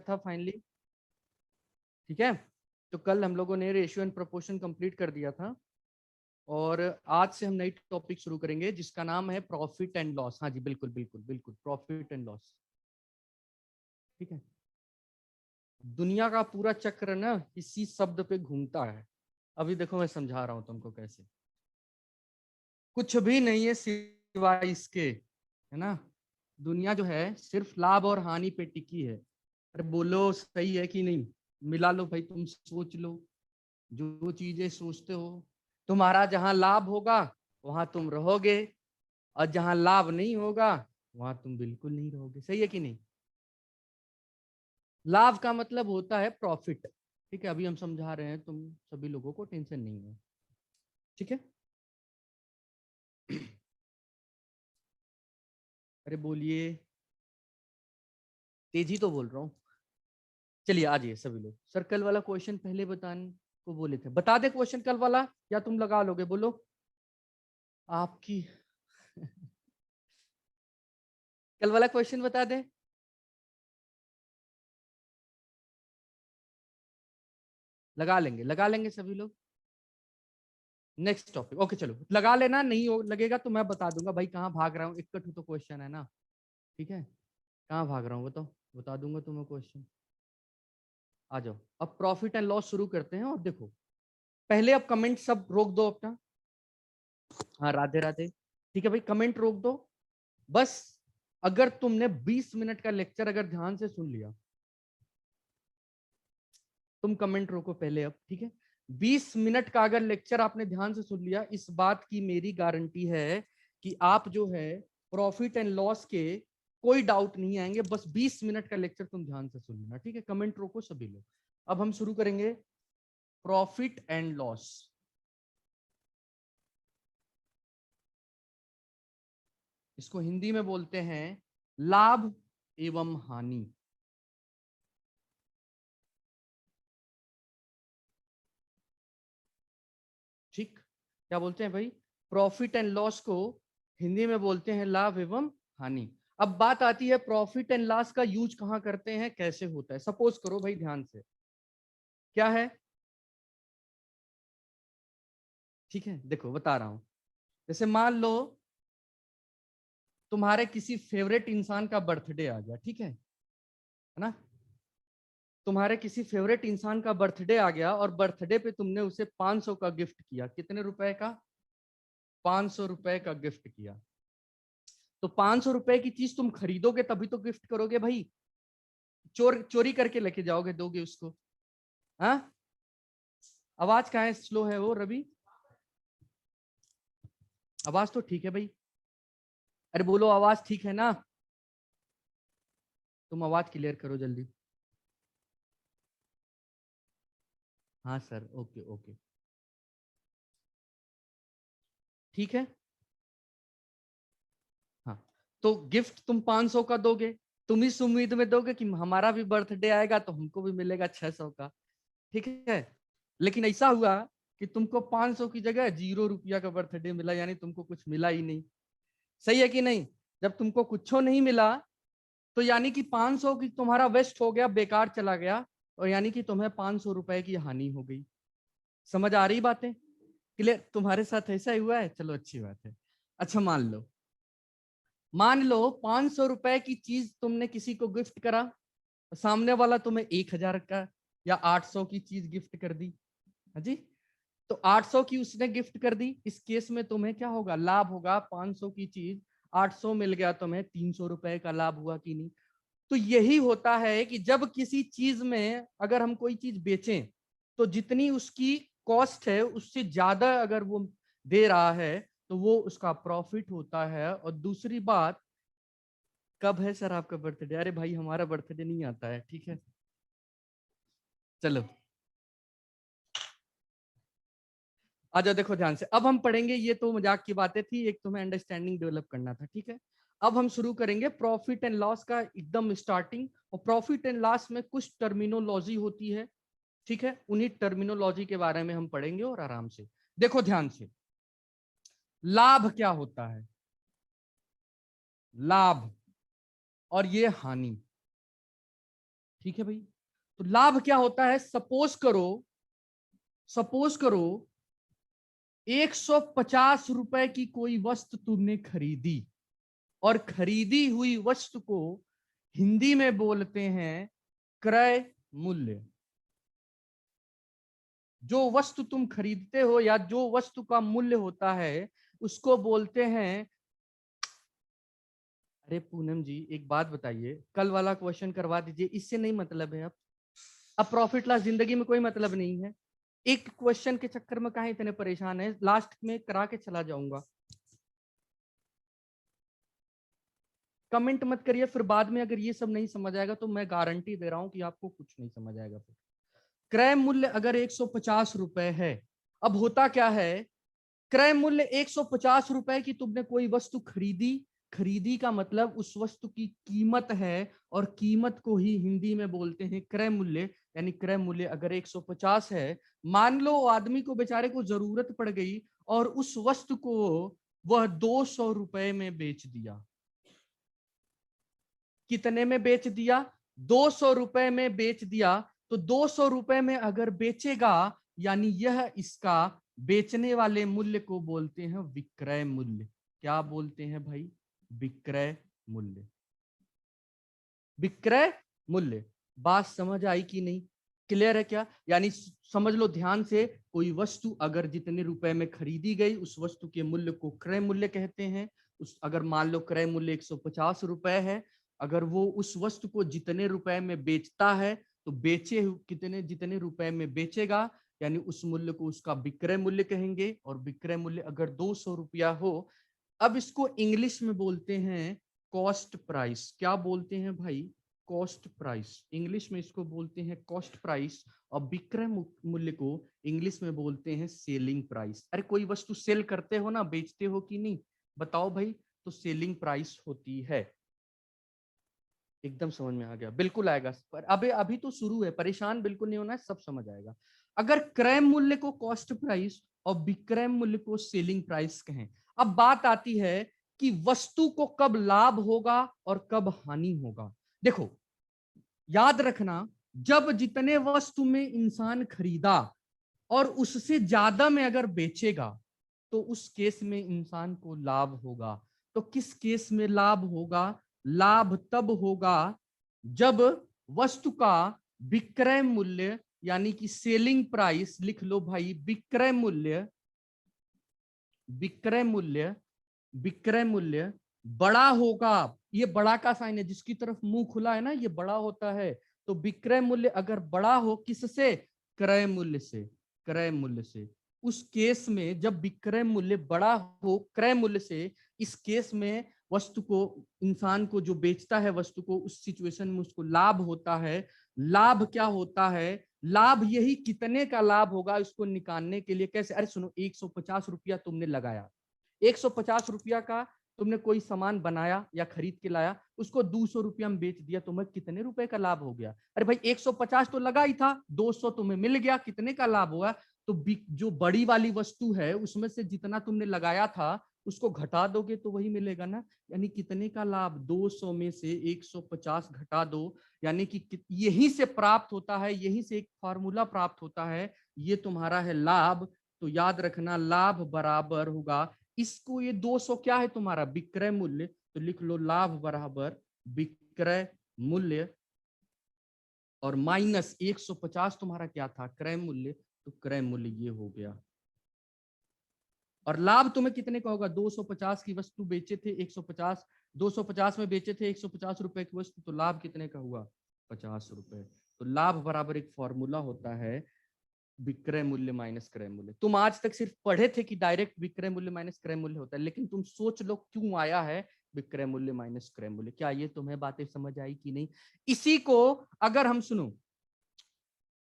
था फाइनली। ठीक है, तो कल हम लोगों ने रेशियो एंड प्रोपोर्शन कंप्लीट कर दिया था और आज से हम नई टॉपिक शुरू करेंगे जिसका नाम है प्रॉफिट एंड लॉस। हाँ जी, बिल्कुल बिल्कुल बिल्कुल, प्रॉफिट एंड लॉस। ठीक है, दुनिया का पूरा चक्र ना इसी शब्द पे घूमता है। अभी देखो मैं समझा रहा हूं तुमको कैसे। कुछ भी नहीं है सिवाय इसके, है ना। दुनिया जो है सिर्फ लाभ और हानि पे टिकी है। अरे बोलो सही है कि नहीं? मिला लो भाई, तुम सोच लो। जो चीजें सोचते हो, तुम्हारा जहां लाभ होगा वहां तुम रहोगे, और जहां लाभ नहीं होगा वहां तुम बिल्कुल नहीं रहोगे। सही है कि नहीं? लाभ का मतलब होता है प्रॉफिट। ठीक है, अभी हम समझा रहे हैं, तुम सभी लोगों को टेंशन नहीं है। ठीक है। अरे बोलिए, तेजी तो बोल रहा हूँ। चलिए आ जाइए सभी लोग। सर कल वाला क्वेश्चन पहले बताने को बोले थे, बता दे क्वेश्चन कल वाला, या तुम लगा लोगे? बोलो आपकी। कल वाला क्वेश्चन बता दे। लगा लेंगे सभी लोग। नेक्स्ट टॉपिक, ओके चलो लगा लेना। नहीं लगेगा तो मैं बता दूंगा भाई कहाँ भाग रहा हूँ, इकट्ठू तो क्वेश्चन है ना। ठीक है, कहाँ भाग रहा हूँ बताओ, बता दूंगा तुम्हें क्वेश्चन। आ जाओ, अब प्रॉफिट एंड लॉस शुरू करते हैं। और देखो पहले अब कमेंट सब रोक दो अपना। हाँ राधे राधे। ठीक है भाई, कमेंट रोक दो बस। अगर तुमने 20 मिनट का लेक्चर अगर ध्यान से सुन लिया, तुम कमेंट रोको पहले अब। ठीक है, 20 मिनट का अगर लेक्चर आपने ध्यान से सुन लिया, इस बात की मेरी गारंटी है कि आप जो है प्रॉफिट एंड लॉस के कोई डाउट नहीं आएंगे। बस 20 मिनट का लेक्चर तुम ध्यान से सुन लेना। ठीक है, कमेंट रोको सभी लोग। अब हम शुरू करेंगे प्रॉफिट एंड लॉस। इसको हिंदी में बोलते हैं लाभ एवं हानि। ठीक, क्या बोलते हैं भाई? प्रॉफिट एंड लॉस को हिंदी में बोलते हैं लाभ एवं हानि। अब बात आती है प्रॉफिट एंड लॉस का यूज कहां करते हैं, कैसे होता है। सपोज करो भाई, ध्यान से, क्या है? ठीक है, देखो बता रहा हूं। जैसे मान लो तुम्हारे किसी फेवरेट इंसान का बर्थडे आ गया। ठीक है ना? तुम्हारे किसी फेवरेट इंसान का बर्थडे आ गया और बर्थडे पे तुमने उसे 500 का गिफ्ट किया। कितने रुपए का? 500 रुपए का गिफ्ट किया। तो 500 रुपए की चीज तुम खरीदोगे तभी तो गिफ्ट करोगे भाई। चोरी करके लेके जाओगे, दोगे उसको? हाँ, आवाज कहाँ है? स्लो है वो रवि, आवाज तो ठीक है भाई। अरे बोलो आवाज ठीक है ना? तुम आवाज क्लियर करो जल्दी। हाँ सर, ओके ओके, ठीक है। हाँ, तो गिफ्ट तुम 500 का दोगे। तुम इस उम्मीद में दोगे कि हमारा भी बर्थडे आएगा तो हमको भी मिलेगा 600 का। ठीक है, लेकिन ऐसा हुआ कि तुमको 500 की जगह 0 रुपया का बर्थडे मिला, यानी तुमको कुछ मिला ही नहीं। सही है कि नहीं? जब तुमको कुछ नहीं मिला तो यानी कि 500 की तुम्हारा वेस्ट हो गया, बेकार चला गया, और यानी कि तुम्हें 500 रुपए की हानि हो गई। समझ आ रही बातें? क्लियर? तुम्हारे साथ ऐसा ही हुआ है? चलो अच्छी बात है। अच्छा मान लो 500 रुपए की चीज तुमने किसी को गिफ्ट करा, सामने वाला तुम्हें 1000 का या 800 की चीज गिफ्ट कर दी। हाँ जी, तो 800 की उसने गिफ्ट कर दी। इस केस में तुम्हें क्या होगा? लाभ होगा। 500 की चीज 800 मिल गया, तुम्हें 300 रुपए का लाभ हुआ कि नहीं? तो यही होता है कि जब किसी चीज में अगर हम कोई चीज बेचें तो जितनी उसकी कॉस्ट है उससे ज्यादा अगर वो दे रहा है तो वो उसका प्रॉफिट होता है। और दूसरी बात, कब है सर आपका बर्थडे? अरे भाई हमारा बर्थडे नहीं आता है। ठीक है, चलो आ जाओ। देखो ध्यान से, अब हम पढ़ेंगे, ये तो मजाक की बातें थी, एक तुम्हें अंडरस्टैंडिंग डेवलप करना था। ठीक है, अब हम शुरू करेंगे प्रॉफिट एंड लॉस का एकदम स्टार्टिंग। और प्रॉफिट एंड लॉस में कुछ टर्मिनोलॉजी होती है। ठीक है, उन्हीं टर्मिनोलॉजी के बारे में हम पढ़ेंगे और आराम से देखो ध्यान से। लाभ क्या होता है? लाभ, और ये हानि। ठीक है भाई। तो लाभ क्या होता है, सपोज करो 150 रुपए की कोई वस्तु तुमने खरीदी, और खरीदी हुई वस्तु को हिंदी में बोलते हैं क्रय मूल्य। जो वस्तु तुम खरीदते हो या जो वस्तु का मूल्य होता है उसको बोलते हैं। अरे पूनम जी एक बात बताइए, कल वाला क्वेश्चन करवा दीजिए, इससे नहीं मतलब है। अब प्रॉफिट लॉस जिंदगी में कोई मतलब नहीं है। एक क्वेश्चन के चक्कर में काहे इतने परेशान है, लास्ट में करा के चला जाऊंगा। कमेंट मत करिए, फिर बाद में अगर ये सब नहीं समझ आएगा तो मैं गारंटी दे रहा हूं कि आपको कुछ नहीं समझ आएगा। फिर क्रय मूल्य अगर 150 रुपए है, अब होता क्या है, क्रय मूल्य 150 रुपए की तुमने कोई वस्तु खरीदी, खरीदी का मतलब उस वस्तु की कीमत है, और कीमत को ही हिंदी में बोलते हैं क्रय मूल्य। यानी क्रय मूल्य अगर 150 है, मान लो आदमी को बेचारे को जरूरत पड़ गई और उस वस्तु को वह 200 रुपए में बेच दिया। कितने में बेच दिया, 200 रुपए में बेच दिया। तो 200 रुपए में अगर बेचेगा, यानी यह इसका बेचने वाले मूल्य को बोलते हैं विक्रय मूल्य। क्या बोलते हैं भाई, विक्रय मूल्य। विक्रय मूल्य। बात समझ आई कि नहीं, क्लियर है क्या? यानी समझ लो ध्यान से, कोई वस्तु अगर जितने रुपए में खरीदी गई उस वस्तु के मूल्य को क्रय मूल्य कहते हैं। उस अगर मान लो क्रय मूल्य 150 रुपए है, अगर वो उस वस्तु को जितने रुपए में बेचता है तो बेचे कितने, जितने रुपए में बेचेगा यानी उस मूल्य को उसका विक्रय मूल्य कहेंगे। और विक्रय मूल्य अगर 200 रुपया हो, अब इसको इंग्लिश में बोलते हैं कॉस्ट प्राइस। क्या बोलते हैं भाई, कॉस्ट प्राइस। इंग्लिश में इसको बोलते हैं कॉस्ट प्राइस, और विक्रय मूल्य को इंग्लिश में बोलते हैं सेलिंग प्राइस। अरे कोई वस्तु सेल करते हो ना, बेचते हो कि नहीं, बताओ भाई, तो सेलिंग प्राइस होती है। एकदम समझ में आ गया, बिल्कुल आएगा। पर अभी अभी तो शुरू है, परेशान बिल्कुल नहीं होना है, सब समझ आएगा। अगर क्रय मूल्य को कॉस्ट प्राइस और विक्रय मूल्य को सेलिंग प्राइस कहें, अब बात आती है कि वस्तु को कब लाभ होगा और कब हानि होगा। देखो याद रखना, जब जितने वस्तु में इंसान खरीदा और उससे ज्यादा में अगर बेचेगा तो उस केस में इंसान को लाभ होगा। तो किस केस में लाभ होगा, लाभ तब होगा जब वस्तु का विक्रय मूल्य यानी कि सेलिंग प्राइस, लिख लो भाई, विक्रय मूल्य, विक्रय मूल्य, विक्रय मूल्य बड़ा होगा। ये बड़ा का साइन है, जिसकी तरफ मुंह खुला है ना ये बड़ा होता है। तो विक्रय मूल्य अगर बड़ा हो, किससे, क्रय मूल्य से, क्रय मूल्य से। उस केस में जब विक्रय मूल्य बड़ा हो क्रय मूल्य से, इस केस में वस्तु को, इंसान को जो बेचता है वस्तु को, उस सिचुएशन में उसको लाभ होता है। लाभ क्या होता है, लाभ यही कितने का लाभ होगा इसको निकालने के लिए कैसे, अरे सुनो, 150 रुपया तुमने लगाया, 150 रुपया का तुमने कोई सामान बनाया या खरीद के लाया, उसको 200 रुपया में बेच दिया, तुम्हें कितने रुपए का लाभ हो गया? अरे भाई 150 तो लगा ही था, 200 तुम्हें मिल गया, कितने का लाभ हुआ? तो जो बड़ी वाली वस्तु है उसमें से जितना तुमने लगाया था उसको घटा दोगे तो वही मिलेगा ना। यानी कितने का लाभ, 200 में से 150 घटा दो, यानी कि यहीं से प्राप्त होता है, यहीं से एक फॉर्मूला प्राप्त होता है, ये तुम्हारा है लाभ। तो याद रखना, लाभ बराबर होगा, इसको ये 200 क्या है तुम्हारा, विक्रय मूल्य, तो लिख लो लाभ बराबर विक्रय मूल्य, और माइनस 150 तुम्हारा क्या था, क्रय मूल्य, तो क्रय मूल्य ये हो गया। और लाभ तुम्हें कितने का होगा, 250 की वस्तु बेचे थे 150, 250 में बेचे थे 150 रुपए की वस्तु, तो लाभ कितने का हुआ, 50 रुपए। तो लाभ बराबर एक फॉर्मूला होता है विक्रय मूल्य माइनस क्रय मूल्य। तुम आज तक सिर्फ पढ़े थे कि डायरेक्ट विक्रय मूल्य माइनस क्रय मूल्य होता है, लेकिन तुम सोच लो क्यों आया है विक्रय मूल्य माइनस क्रय मूल्य। क्या ये तुम्हें बातें समझ आई कि नहीं? इसी को अगर हम सुनो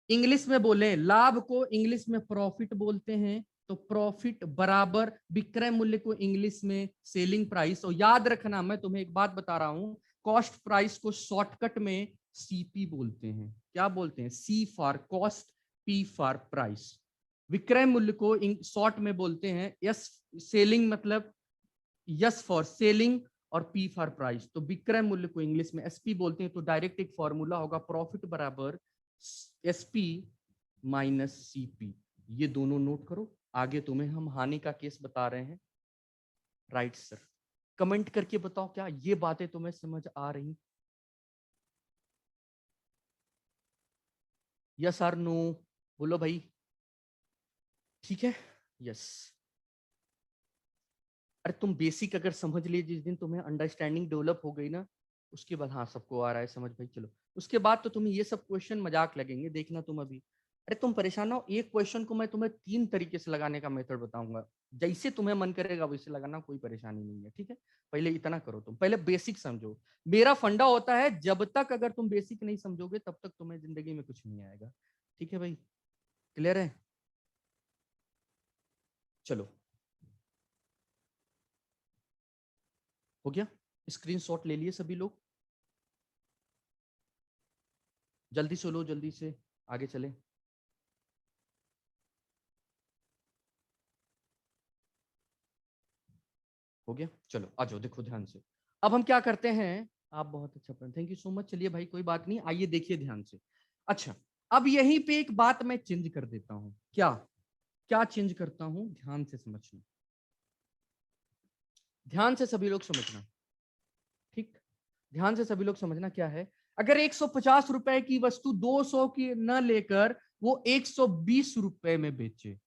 इंग्लिश में बोले, लाभ को इंग्लिश में प्रॉफिट बोलते हैं, तो प्रॉफिट बराबर विक्रय मूल्य को इंग्लिश में सेलिंग प्राइस। और याद रखना, मैं तुम्हें एक बात बता रहा हूं, कॉस्ट प्राइस को शॉर्टकट में सीपी बोलते हैं। क्या बोलते हैं, C for cost, P for price. विक्रय मूल्य को शॉर्ट में बोलते हैं यस, सेलिंग मतलब यस फॉर सेलिंग, और पी फॉर प्राइस। तो विक्रय मूल्य को इंग्लिश में एसपी बोलते हैं। तो डायरेक्ट एक फॉर्मूला होगा, प्रॉफिट बराबर एसपी माइनस सीपी। ये दोनों नोट करो। आगे तुम्हें हम हानि का केस बता रहे हैं। Right sir. कमेंट करके बताओ क्या ये बातें तुम्हें समझ आ रही? यस और नो बोलो भाई। ठीक है, यस। अरे तुम बेसिक अगर समझ लिए, जिस दिन तुम्हें अंडरस्टैंडिंग डेवलप हो गई ना, उसके बाद हाँ सबको आ रहा है समझ भाई, चलो उसके बाद तो तुम्हें ये सब क्वेश्चन मजाक लगेंगे, देखना तुम अभी। अरे तुम परेशान हो, एक क्वेश्चन को मैं तुम्हें 3 तरीके से लगाने का मेथड बताऊंगा, जैसे तुम्हें मन करेगा वैसे लगाना, कोई परेशानी नहीं है। ठीक है, पहले इतना करो, तुम पहले बेसिक समझो। मेरा फंडा होता है, जब तक अगर तुम बेसिक नहीं समझोगे तब तक तुम्हें जिंदगी में कुछ नहीं आएगा। ठीक है भाई, क्लियर है? चलो हो गया, स्क्रीनशॉट ले लिए सभी लोग? जल्दी से लो, जल्दी से आगे चले। हो गया, चलो आ जाओ, देखो ध्यान से। अब हम क्या करते हैं, आप बहुत अच्छा पढ़े, थैंक यू सो मच। चलिए भाई कोई बात नहीं, आइए देखिए ध्यान से। अच्छा, अब यहीं पे एक बात मैं चेंज कर देता हूं। क्या क्या चेंज करता हूं, ध्यान से समझना, ध्यान से सभी लोग समझना। ठीक, ध्यान से सभी लोग समझना। क्या है, अगर 150 रुपए की वस्तु 200 की न लेकर वो 120 रुपए में बेचे।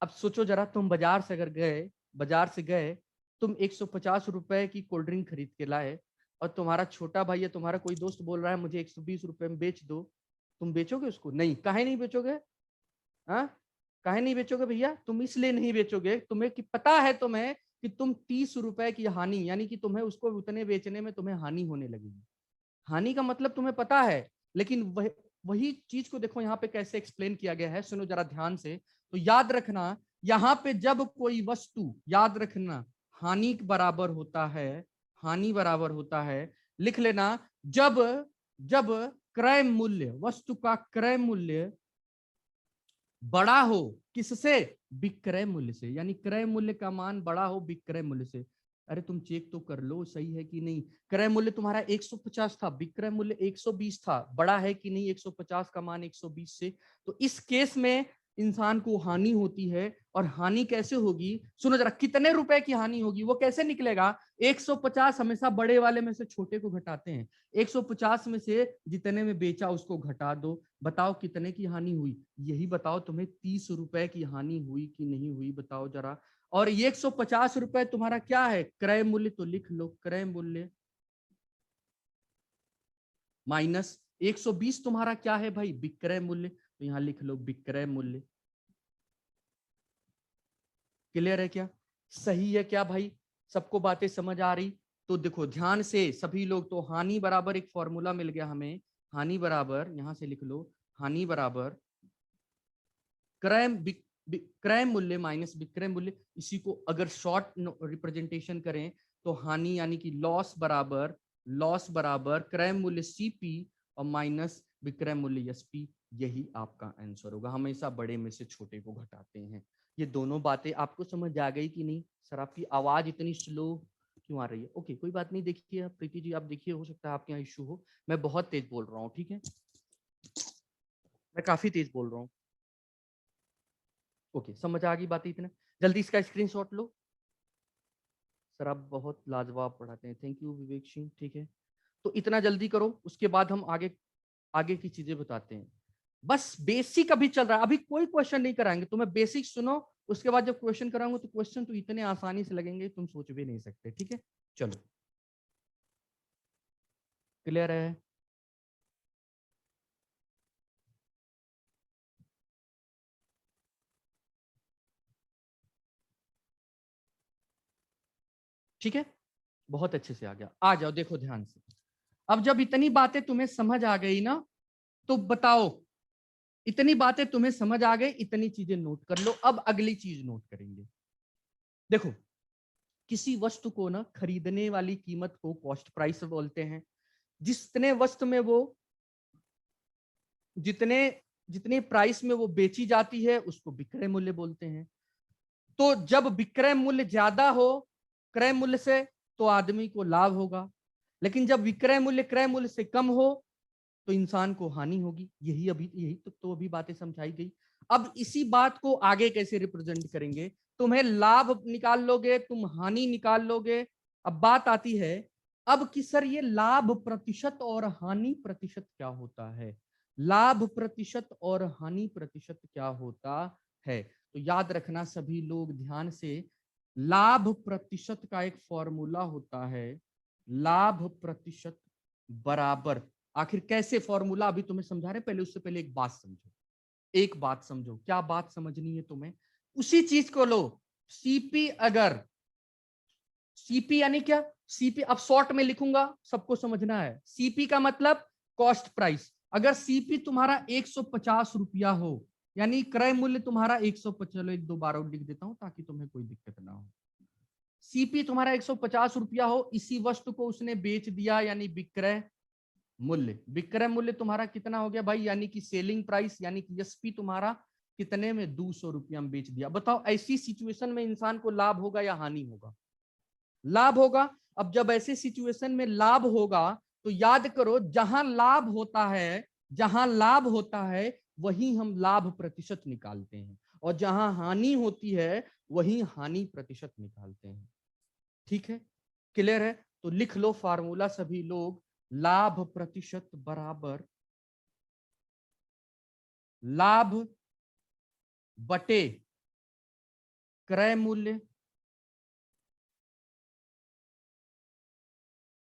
अब सोचो जरा, तुम बाजार से अगर गए, बाजार से गए, तुम 150 रुपए की कोल्ड ड्रिंक खरीद के लाए, और तुम्हारा छोटा भाई या तुम्हारा कोई दोस्त बोल रहा है मुझे 120 रुपए में बेच दो, तुम बेचोगे उसको? नहीं, काहे नहीं बेचोगे? हाँ, काहे नहीं बेचोगे भैया? तुम इसलिए नहीं बेचोगे, तुम्हें कि पता है तुम्हें कि तुम 30 रुपए की हानि, यानी कि तुम्हें उसको उतने बेचने में तुम्हें हानि होने लगेगी। हानि का मतलब तुम्हें पता है, लेकिन वही चीज को देखो यहाँ पे कैसे एक्सप्लेन किया गया है, सुनो जरा ध्यान से। तो याद रखना, यहाँ पे जब कोई वस्तु, याद रखना, हानि बराबर होता है, हानि बराबर होता है, लिख लेना, जब जब क्रय मूल्य, वस्तु का क्रय मूल्य बड़ा हो, किससे? विक्रय मूल्य से, यानी क्रय मूल्य का मान बड़ा हो विक्रय मूल्य से। अरे तुम चेक तो कर लो सही है कि नहीं। क्रय मूल्य तुम्हारा 150 था, विक्रय मूल्य 120 था, बड़ा है कि नहीं 150 का मान 120 से? तो इस केस में इंसान को हानि होती है। और हानि कैसे होगी, सुनो जरा, कितने रुपए की हानि होगी वो कैसे निकलेगा? 150 हमेशा बड़े वाले में से छोटे को घटाते हैं। 150 में से जितने में बेचा उसको घटा दो, बताओ कितने की हानि हुई? यही बताओ, तुम्हें 30 रुपए की हानि हुई कि नहीं हुई, बताओ जरा। और ये 150 रुपए तुम्हारा क्या है, क्रय मूल्य, तो लिख लो क्रय मूल्य माइनस 120 तुम्हारा क्या है भाई, विक्रय मूल्य, तो यहां लिख लो विक्रय मूल्य। क्लियर है क्या? सही है क्या भाई? सबको बातें समझ आ रही? तो देखो ध्यान से सभी लोग, तो हानि बराबर एक फॉर्मूला मिल गया हमें, हानि बराबर, यहां से लिख लो, हानि बराबर क्रय क्रय मूल्य माइनस विक्रय मूल्य। इसी को अगर शॉर्ट रिप्रेजेंटेशन करें तो हानि यानी कि लॉस बराबर क्रय मूल्य सीपी और माइनस विक्रय मूल्य एसपी। यही आपका आंसर होगा। हमेशा बड़े में से छोटे को घटाते हैं। ये दोनों बातें आपको समझ आ गई कि नहीं? सर आपकी आवाज इतनी स्लो क्यों आ रही है? ओके कोई बात नहीं, देखिए प्रीति जी आप देखिए, हो सकता है आपके यहाँ इश्यू हो, मैं बहुत तेज बोल रहा हूँ। ठीक है, मैं काफी तेज बोल रहा हूँ। ओके समझ आ गई बात, इतना जल्दी इसका स्क्रीनशॉट लो। सर आप बहुत लाजवाब पढ़ाते हैं, थैंक यू विवेक सिंह। ठीक है, तो इतना जल्दी करो, उसके बाद हम आगे आगे की चीजें बताते हैं। बस बेसिक अभी चल रहा है, अभी कोई क्वेश्चन नहीं कराएंगे तुम्हें, बेसिक सुनो, उसके बाद जब क्वेश्चन कराऊंगा तो क्वेश्चन तो इतने आसानी से लगेंगे तुम सोच भी नहीं सकते। ठीक है, चलो क्लियर है? ठीक है, बहुत अच्छे से आ गया, आ जाओ देखो ध्यान से। अब जब इतनी बातें तुम्हें समझ आ गई ना, तो बताओ, इतनी बातें तुम्हें समझ आ गई, इतनी चीजें नोट कर लो। अब अगली चीज नोट करेंगे। देखो, किसी वस्तु को ना खरीदने वाली कीमत को कॉस्ट प्राइस बोलते हैं। जितने वस्तु में वो, जितने जितने प्राइस में वो बेची जाती है उसको विक्रय मूल्य बोलते हैं। तो जब विक्रय मूल्य ज्यादा हो क्रय मूल्य से तो आदमी को लाभ होगा, लेकिन जब विक्रय मूल्य क्रय मूल्य से कम हो तो इंसान को हानि होगी। यही तो अभी बातें समझाई गई। अब इसी बात को आगे कैसे रिप्रेजेंट करेंगे? तुम्हें लाभ निकाल लोगे, तुम हानि निकाल लोगे। अब बात आती है अब कि सर ये लाभ प्रतिशत और हानि प्रतिशत क्या होता है? लाभ प्रतिशत और हानि प्रतिशत क्या होता है? तो याद रखना सभी लोग ध्यान से, लाभ प्रतिशत का एक फॉर्मूला होता है, लाभ प्रतिशत बराबर, आखिर कैसे फॉर्मूला अभी तुम्हें समझा रहे, पहले उससे पहले एक बात समझो, एक बात समझो। क्या बात समझनी है तुम्हें? उसी चीज को लो, सीपी, अगर सीपी यानी क्या? सीपी अब शॉर्ट में लिखूंगा, सबको समझना है। सीपी का मतलब कॉस्ट प्राइस। अगर सीपी तुम्हारा 150 रुपया हो, यानी क्रय मूल्य तुम्हारा 150, चलो एक दो बार और लिख देता हूं ताकि तुम्हें कोई दिक्कत ना हो। सीपी तुम्हारा 150 रुपया हो, इसी वस्तु को उसने बेच दिया, यानी विक्रय मूल्य। विक्रय मूल्य तुम्हारा कितना हो गया भाई? यानी कि सेलिंग प्राइस, यानी कि एसपी तुम्हारा कितने में? 200 रुपया में बेच दिया। बताओ ऐसी सिचुएशन में इंसान को लाभ होगा या हानि होगा? लाभ होगा। अब जब ऐसे सिचुएशन में लाभ होगा तो याद करो, जहां लाभ होता है, जहां लाभ होता है वहीं हम लाभ प्रतिशत निकालते हैं, और जहां हानि होती है वहीं हानि प्रतिशत निकालते हैं। ठीक है, क्लियर है? तो लिख लो फार्मूला सभी लोग, लाभ प्रतिशत बराबर लाभ बटे क्रय मूल्य।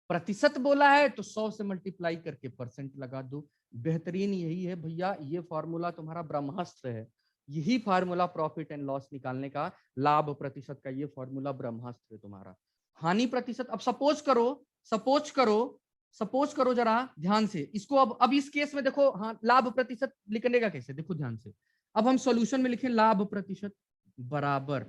प्रतिशत बोला है तो 100 से मल्टीप्लाई करके परसेंट लगा दो। बेहतरीन यही है भैया, ये फॉर्मूला तुम्हारा ब्रह्मास्त्र है। यही फार्मूला प्रॉफिट एंड लॉस निकालने का, लाभ प्रतिशत का ये फॉर्मूला ब्रह्मास्त्र है तुम्हारा। हानि प्रतिशत, अब सपोज करो जरा ध्यान से इसको। अब इस केस में देखो, हाँ, लाभ प्रतिशत लिखने का कैसे, देखो ध्यान से। अब हम सॉल्यूशन में लिखें लाभ प्रतिशत बराबर,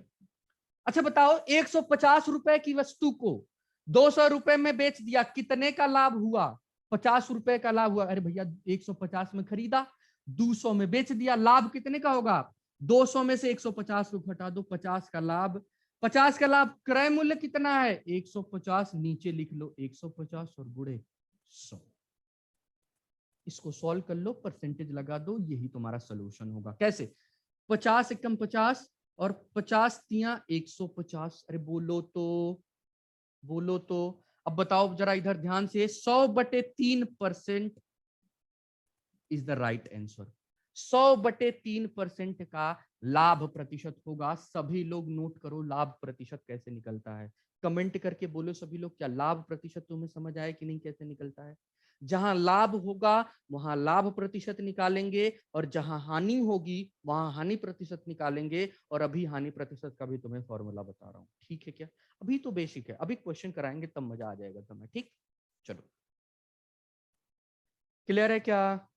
अच्छा बताओ, 150 रुपए की वस्तु को 200 रुपए में बेच दिया, कितने का लाभ हुआ? 50 रुपए का लाभ हुआ। अरे भैया 150 में खरीदा, 200 में बेच दिया, लाभ कितने का होगा? 200 में से 150 को घटा दो, 50 का लाभ। 50 का लाभ, क्रय मूल्य कितना है? 150, नीचे लिख लो 150 और गुणे 100। इसको सॉल्व कर लो, परसेंटेज लगा दो, यही तुम्हारा सोल्यूशन होगा। कैसे? 50 एकम 50 और 50 तिया 150। अरे बोलो तो अब बताओ जरा इधर ध्यान से, 100/3% इज द राइट आंसर। 100/3% का लाभ प्रतिशत होगा। सभी लोग नोट करो लाभ प्रतिशत कैसे निकलता है, कमेंट करके बोलो सभी लोग, क्या लाभ प्रतिशत तुम्हें समझ आया कि नहीं, कैसे निकलता है? जहां लाभ होगा वहां लाभ प्रतिशत निकालेंगे, और जहां हानि होगी वहां हानि प्रतिशत निकालेंगे। और अभी हानि प्रतिशत का भी तुम्हें फॉर्मूला बता रहा हूं, ठीक है क्या? अभी तो बेसिक है, अभी क्वेश्चन कराएंगे तब मजा आ जाएगा तुम्हें, ठीक? चलो, क्लियर है क्या?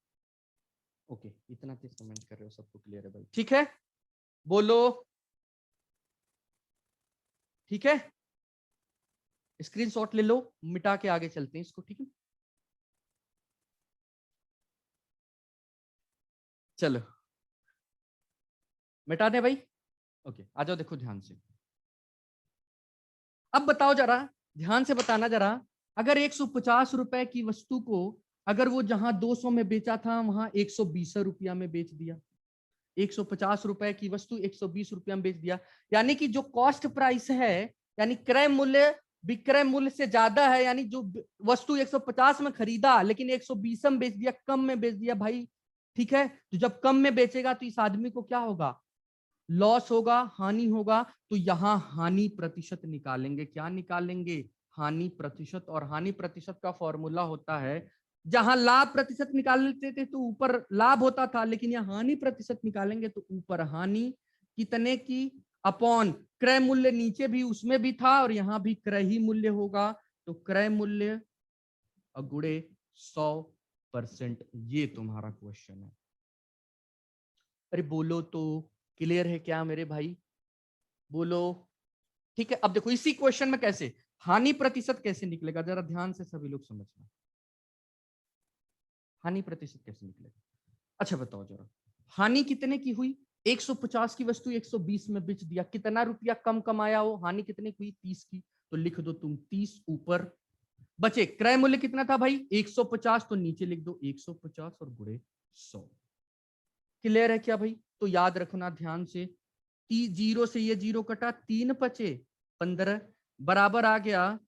ओके, इतना किस कमेंट कर रहे हो, सबको क्लियर है भाई? ठीक है, बोलो ठीक है। स्क्रीनशॉट ले लो, मिटा के आगे चलते हैं इसको, ठीक है? चलो मिटा दे भाई। ओके, आ जाओ, देखो ध्यान से। अब बताओ जरा, ध्यान से बताना जरा, अगर 150 रुपए की वस्तु को, अगर वो जहां 200 में बेचा था वहां 120 रुपया में बेच दिया, 150 रुपए की वस्तु 120 रुपया में बेच दिया, यानी कि जो कॉस्ट प्राइस है, यानी क्रय मूल्य विक्रय मूल्य से ज्यादा है, यानी जो वस्तु 150 में खरीदा लेकिन 120 में बेच दिया, कम में बेच दिया भाई। ठीक है, तो जब कम में बेचेगा तो इस आदमी को क्या होगा? लॉस होगा, हानि होगा। तो यहां हानि प्रतिशत निकालेंगे। क्या निकालेंगे? हानि प्रतिशत। और हानि प्रतिशत का फॉर्मूला होता है, जहां लाभ प्रतिशत निकालते थे तो ऊपर लाभ होता था, लेकिन यहां हानि प्रतिशत निकालेंगे तो ऊपर हानि कितने की अपॉन क्रय मूल्य, नीचे भी उसमें भी था और यहां भी क्रय ही मूल्य होगा, तो क्रय मूल्य गुणे 100%। ये तुम्हारा क्वेश्चन है। अरे बोलो तो, क्लियर है क्या मेरे भाई? बोलो। ठीक है, अब देखो इसी क्वेश्चन में कैसे हानि प्रतिशत कैसे निकलेगा, जरा ध्यान से सभी लोग समझना। हानि प्रतिशत कैसे निकलेगा? अच्छा बताओ जरा, हानि कितने की हुई? 150 की वस्तु 120 में बेच दिया, कितना रुपया कम कमाया हो? हानि कितने की हुई? 30 की। तो लिख दो तुम 30 ऊपर, बचे क्रय मूल्य कितना था भाई 150, तो नीचे लिख दो 150 और गुणे 100। क्लियर है क्या भाई? तो याद रखना ध्यान से, जीरो से ये जीरो कटा, 3 बचे 15 बराबर आ गया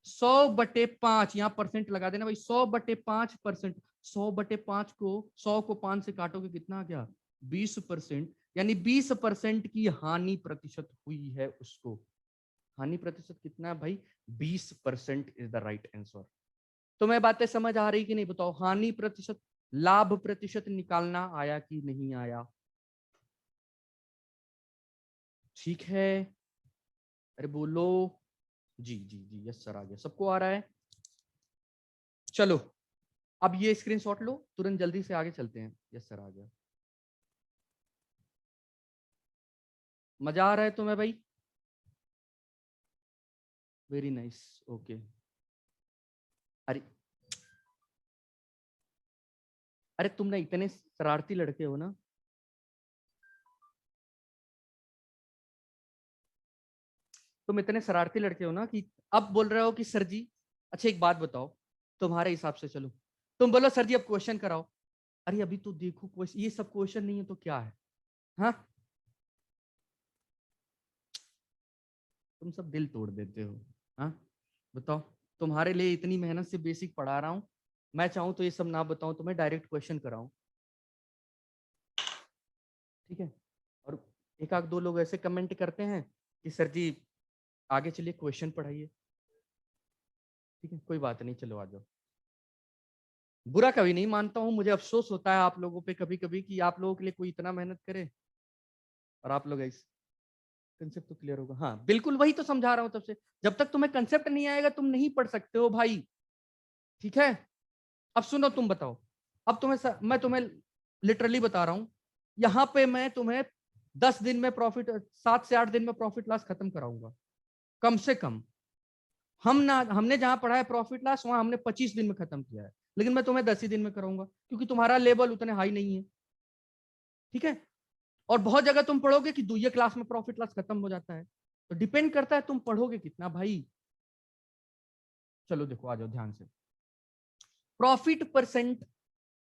100/5। यहाँ परसेंट लगा देना भाई, 100/5%। 100/5 को 100 को 5 से काटोगे कितना आ गया 20%, यानी 20% की हानि प्रतिशत हुई है उसको। हानि प्रतिशत कितना है भाई 20% इज द राइट आंसर। तो मैं बातें समझ आ रही कि नहीं बताओ? हानि प्रतिशत लाभ प्रतिशत निकालना आया कि नहीं आया? ठीक है, अरे बोलो। जी जी जी, यस सर आ गया, सबको आ रहा है। चलो अब ये स्क्रीनशॉट लो, तुरंत जल्दी से आगे चलते हैं। यस सर आ गया। मजा आ रहा है तुम्हें भाई? Very nice, okay. अरे अरे तुम ना इतने शरारती लड़के हो ना, तुम इतने शरारती लड़के हो ना कि अब बोल रहे हो कि सर जी, अच्छा एक बात बताओ तुम्हारे हिसाब से, चलो तुम बोलो सर जी अब क्वेश्चन कराओ। अरे अभी तो देखो क्वेश्चन, ये सब क्वेश्चन नहीं है तो क्या है? हाँ, तुम सब दिल तोड़ देते हो। हाँ बताओ, तुम्हारे लिए इतनी मेहनत से बेसिक पढ़ा रहा हूँ, मैं चाहूँ तो ये सब ना बताऊं, तुम्हें डायरेक्ट क्वेश्चन कराऊं, ठीक है? और एक आध दो लोग ऐसे कमेंट करते हैं कि सर जी आगे चलिए क्वेश्चन पढ़ाइए, ठीक है कोई बात नहीं, चलो आ जाओ। बुरा कभी नहीं मानता हूँ, मुझे अफसोस होता है आप लोगों पे कभी कभी कि आप लोगों के लिए कोई इतना मेहनत करे और आप लोग ऐसे। कंसेप्ट तो क्लियर होगा, हाँ बिल्कुल वही तो समझा रहा हूँ तब से। जब तक तुम्हें कंसेप्ट नहीं आएगा तुम नहीं पढ़ सकते हो भाई, ठीक है? अब सुनो, तुम बताओ, अब मैं तुम्हें लिटरली बता रहा हूं, यहां पे मैं तुम्हें 10 दिन में प्रॉफिट, 7 से 8 दिन में प्रॉफिट लॉस खत्म कराऊंगा कम से कम। हमने जहां पढ़ा है प्रॉफिट लॉस, वहां हमने 25 दिन में खत्म किया है, लेकिन मैं तुम्हें 10 ही दिन में कराऊंगा क्योंकि तुम्हारा लेवल उतने हाई नहीं है, ठीक है? और बहुत जगह तुम पढ़ोगे कि 2 क्लास में प्रॉफिट लॉस खत्म हो जाता है, तो डिपेंड करता है तुम पढ़ोगे कितना भाई। चलो देखो आ जाओ ध्यान से, प्रॉफिट परसेंट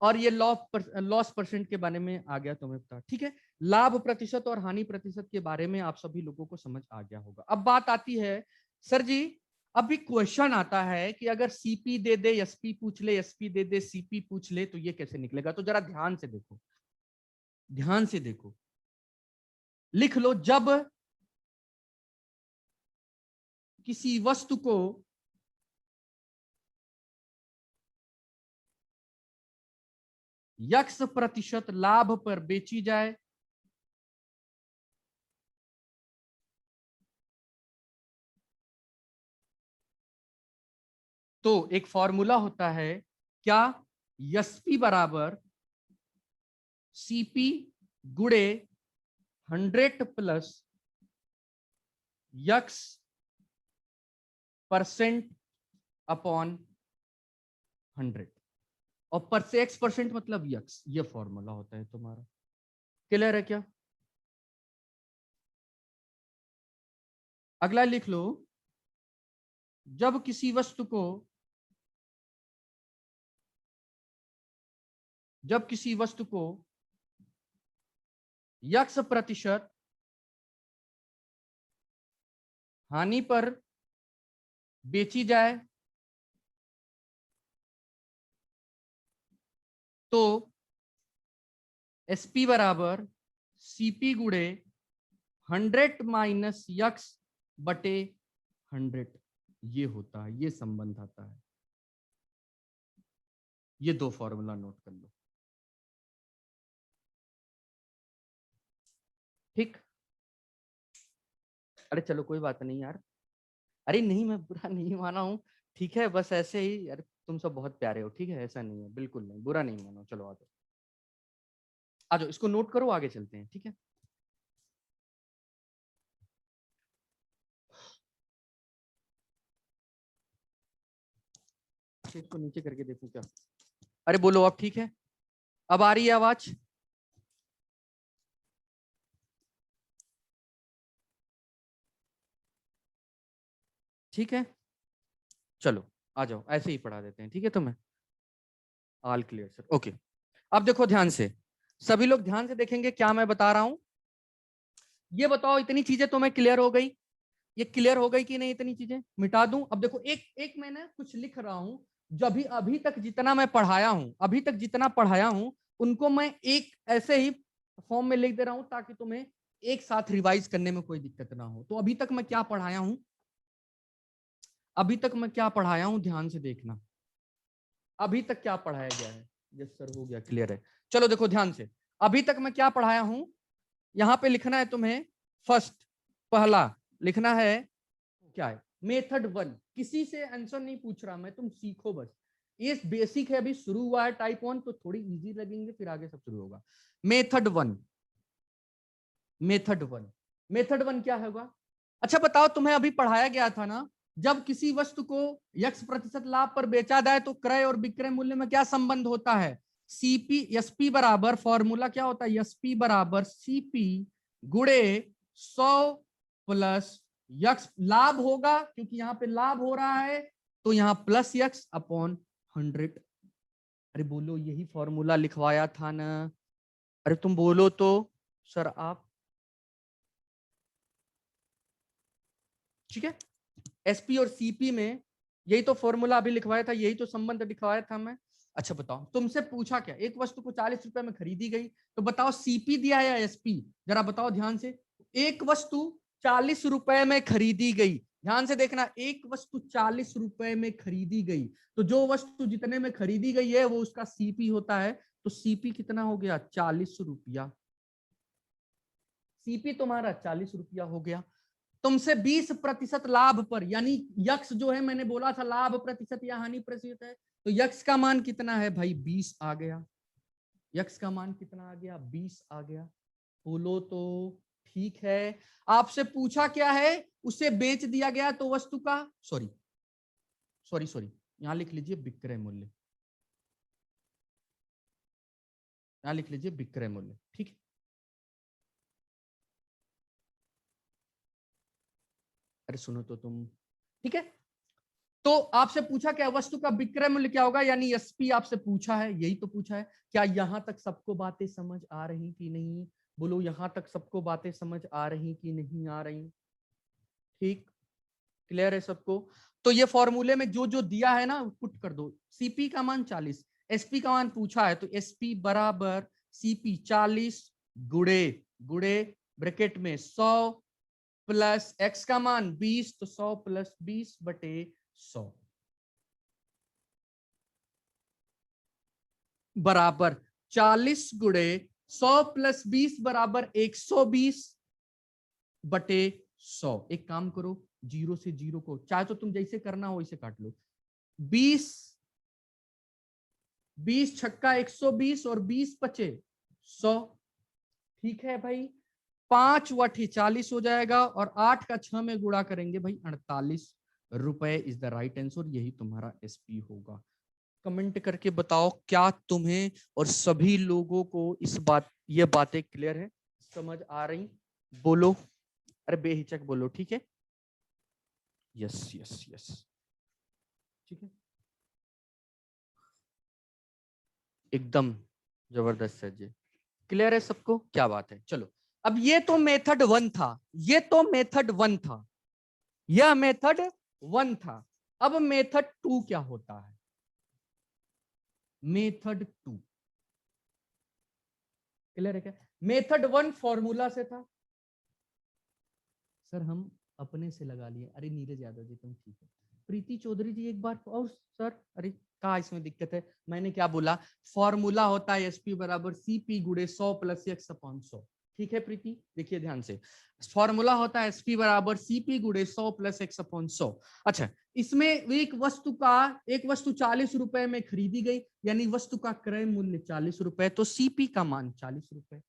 और ये लॉस परसेंट के बारे में आ गया तुम्हें पता, ठीक है? लाभ प्रतिशत और हानि प्रतिशत के बारे में आप सभी लोगों को समझ आ गया होगा। अब बात आती है सर जी, अभी क्वेश्चन आता है कि अगर सीपी दे दे एसपी पूछ ले, एसपी दे दे सीपी पूछ ले, तो ये कैसे निकलेगा? तो जरा ध्यान से देखो, ध्यान से देखो, लिख लो, जब किसी वस्तु को x% लाभ पर बेची जाए तो एक फॉर्मूला होता है क्या, एसपी बराबर सीपी गुड़े 100 + x% अपॉन 100, और पर से x% मतलब यक्स, ये फॉर्मूला होता है तुम्हारा। क्लियर है क्या? अगला लिख लो, जब किसी वस्तु को जब किसी वस्तु को x% हानि पर बेची जाए तो एसपी बराबर सीपी गुड़े 100 - x/100, ये होता है, ये संबंध आता है। ये दो फॉर्मूला नोट कर लो, ठीक? अरे चलो कोई बात नहीं यार, अरे नहीं मैं बुरा नहीं माना हूँ, ठीक है? बस ऐसे ही, अरे तुम सब बहुत प्यारे हो, ठीक है? ऐसा नहीं है, बिल्कुल नहीं, बुरा नहीं मानो। चलो आ जाओ, आ जाओ, इसको नोट करो, आगे चलते हैं, ठीक है? इसको नीचे करके देखो क्या। अरे बोलो अब ठीक है? अब आ रही है आवाज? ठीक है, चलो आ जाओ, ऐसे ही पढ़ा देते हैं, ठीक है तुम्हें। All clear sir, okay. अब देखो ध्यान से, सभी लोग ध्यान से देखेंगे क्या मैं बता रहा हूं। ये बताओ, इतनी चीजें तुम्हें क्लियर हो गई? ये क्लियर हो गई कि नहीं? इतनी चीजें मिटा दूं? अब देखो, एक एक मैंने कुछ लिख रहा हूं, जो अभी अभी तक जितना मैं पढ़ाया हूं, अभी तक जितना पढ़ाया हूं, उनको मैं एक ऐसे ही फॉर्म में लिख दे रहा हूं, ताकि तुम्हें एक साथ रिवाइज करने में कोई दिक्कत ना हो। तो अभी तक मैं क्या पढ़ाया हूं, अभी तक मैं क्या पढ़ाया हूं, ध्यान से देखना। अभी तक क्या पढ़ाया गया है? यस सर, हो गया, क्लियर है। चलो देखो ध्यान से, अभी तक मैं क्या पढ़ाया हूं, यहां पे लिखना है तुम्हें। फर्स्ट, पहला लिखना है, क्या है? मेथड 1। किसी से आंसर नहीं पूछ रहा मैं, तुम सीखो बस। ये बेसिक है, अभी शुरू हुआ है टाइप 1, तो थोड़ी इजी लगेंगे, फिर आगे सब शुरू होगा। मेथड 1, मेथड 1, मेथड 1 क्या होगा? अच्छा बताओ, तुम्हें अभी पढ़ाया गया था ना, जब किसी वस्तु को x% लाभ पर बेचा जाए तो क्रय और विक्रय मूल्य में क्या संबंध होता है? सीपी एसपी बराबर, फॉर्मूला क्या होता है? एसपी बराबर सीपी गुणे 100 प्लस यक्स। लाभ होगा क्योंकि यहाँ पे लाभ हो रहा है, तो यहाँ प्लस यक्स अपॉन 100। अरे बोलो, यही फॉर्मूला लिखवाया था ना? अरे तुम बोलो तो सर आप। ठीक है, एसपी और सीपी में यही तो फॉर्मूला अभी लिखवाया था, यही तो संबंध लिखवाया था मैं। अच्छा बताओ, तुमसे पूछा क्या, एक वस्तु को 40 रुपए में खरीदी गई, तो बताओ सीपी दिया है या एसपी? जरा बताओ ध्यान से। एक वस्तु 40 रुपए में खरीदी गई, ध्यान से देखना, एक वस्तु 40 रुपए में खरीदी गई, तो जो वस्तु जितने में खरीदी गई है वो उसका सीपी होता है। तो सीपी कितना हो गया? 40 रुपया। सीपी तुम्हारा 40 रुपया हो गया। तुमसे 20% लाभ पर, यानी यक्स जो है, मैंने बोला था लाभ प्रतिशत या हानि प्रतिशत है, तो यक्स का मान कितना है भाई? 20 आ गया। यक्स का मान कितना आ गया? 20 आ गया। बोलो तो। ठीक है, आपसे पूछा क्या है? उसे बेच दिया गया, तो वस्तु का, सॉरी सॉरी सॉरी, यहां लिख लीजिए विक्रय मूल्य, यहां लिख लीजिए विक्रय मूल्य। ठीक है, अरे सुनो तो तुम। ठीक है, तो आपसे पूछा क्या? वस्तु का विक्रय मूल्य क्या होगा, यानी एसपी आपसे पूछा है, यही तो पूछा है। क्या यहां तक सबको बातें समझ आ रही कि नहीं? बोलो, यहां तक सबको बातें समझ आ रही कि नहीं आ रही? ठीक, क्लियर है सबको? तो ये फॉर्मूले में जो जो दिया है ना, पुट कर दो। सीपी का मान 40, एसपी का मान पूछा है, तो एसपी बराबर सीपी 40 गुड़े गुड़े ब्रैकेट में 100 प्लस एक्स का मान 20, तो 100 प्लस 20 बटे 100 बराबर 40 गुणे 100 प्लस 20 बराबर 120 बटे 100। एक काम करो, जीरो से जीरो को चाहे तो तुम जैसे करना हो वैसे काट लो। 20 20 छक्का 120 और 20 पचे 100। ठीक है भाई, 5 वठी 40 हो जाएगा, और 8 का 6 में गुणा करेंगे भाई 48 रुपए इज द राइट आंसर। यही तुम्हारा एसपी होगा। कमेंट करके बताओ, क्या तुम्हें और सभी लोगों को इस बात, ये बातें क्लियर है, समझ आ रही? बोलो, अरे बेहिचक बोलो, ठीक है? यस यस यस, ठीक है, एकदम जबरदस्त है जी। क्लियर है सबको? क्या बात है। चलो, अब ये तो मेथड 1 था, ये तो मेथड 1 था, यह मेथड 1 था। अब मेथड 2 क्या होता है? मेथड 2 क्लियर है क्या? मेथड 1 फॉर्मूला से था। सर हम अपने से लगा लिए। अरे नीरज यादव जी तुम ठीक है। प्रीति चौधरी जी एक बार और सर, अरे कहा इसमें दिक्कत है? मैंने क्या बोला? फॉर्मूला होता है एसपी बराबर सीपी गुणे 100 प्लस एक्स अपॉन 100। ठीक है प्रीति, देखिए ध्यान से, फॉर्मूला होता है एसपी बराबर सीपी गुणे 100 प्लस एक्स अपॉन 100। अच्छा, इसमें एक वस्तु 40 रुपए में खरीदी गई, यानी वस्तु का क्रय मूल्य 40 रुपए, तो सीपी का मान 40 रुपए,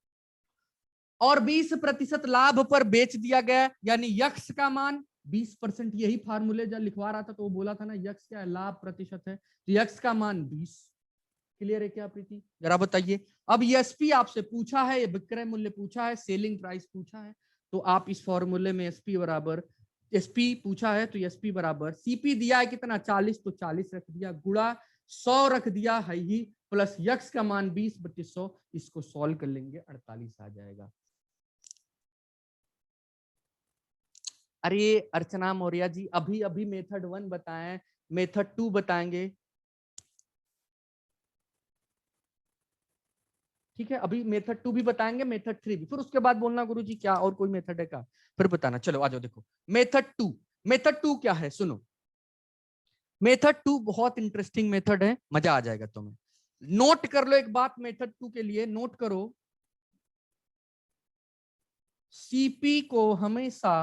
और 20% लाभ पर बेच दिया गया, यानी यक्स का मान 20%। यही फार्मूले जब लिखवा रहा था तो वो बोला था ना, यक्स क्या है? लाभ प्रतिशत है, तो यक्स का मान 20। क्लियर है क्या प्रीति? जरा बताइए। अब एसपी आपसे पूछा है, ये विक्रय मूल्य पूछा है, सेलिंग प्राइस पूछा है, तो आप इस फॉर्मूले में एसपी बराबर एसपी पूछा है तो एसपी बराबर सीपी दिया है कितना 40, तो 40 रख दिया, गुणा 100 रख दिया है ही, प्लस यक्स का मान 20/100, इसको सॉल्व कर लेंगे 48 आ जाएगा। अरे अर्चना मौर्य जी अभी अभी मेथड 1 बताएं, मेथड 2 बताएंगे, ठीक है, अभी मेथड 2 भी बताएंगे, मेथड 3 भी, फिर उसके बाद बोलना गुरुजी क्या और कोई मेथड है क्या, फिर बताना। चलो आ जाओ, देखो मेथड 2, मेथड 2 क्या है सुनो, मेथड 2 बहुत इंटरेस्टिंग मेथड है, मजा आ जाएगा तुम्हें। नोट कर लो एक बात मेथड 2 के लिए, नोट करो, सीपी को हमेशा,